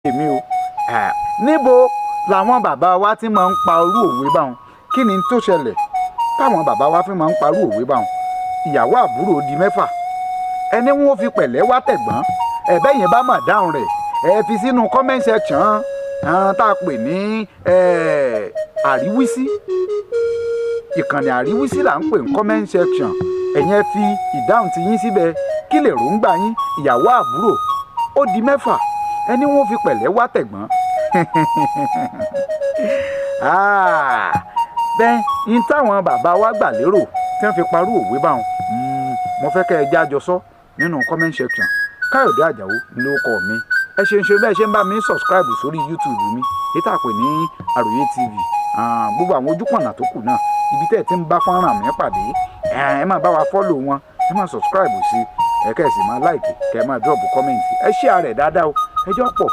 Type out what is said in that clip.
èmi o níbo làwọn bàbá wa ti máa ń pa irú òwe báwọn kí ni tó ṣẹlẹ̀ táwọn bàbá wa fi máa ń pa irú òwe báwọn ìyàwó àbúrò di mẹ́fà ẹni wọn ò fi pẹ̀lẹ́ wá tẹ̀gbọ́n ẹ̀bẹ́ yẹn bá mà dáhùn rẹ̀ ẹ fi sínú comment section tá a pè ní àríwísí ìkànnì àríwísí là ń pè ní comment section ẹ̀yin ẹ fi ìdáhùn ti yín síbẹ̀ kí lè ròǹgbà yín ìyàwó àbúrò ó di mẹ́fà ẹni wọn ò fi pẹ̀lẹ́ wá tẹ̀gbọ́n bẹ́ẹ̀ ní táwọn bàbá wa gbà lérò tí wọ́n fi parú òwe báwọn mo fẹ́ kẹ́ ẹ jájọ sọ nínú comment section Káyọ̀dé Àjàó ló kọ mi ẹ ṣe bẹ́ẹ̀ ṣe ń bá mi subscribe sórí YouTube mi ètò àpè ní Àròyé TV gbogbo àwọn ojúpọ̀nà tó kù náà ibi tẹ́ ẹ ti ń bá fọ́nrán mi pàdé ẹ máa bá wa follow wọn ẹ máa subscribe sí ẹ kẹ́ ẹ sì máa like kẹ́ ẹ máa drop comment ẹ share rẹ̀ dáadáa o ẹjọ́ pọ̀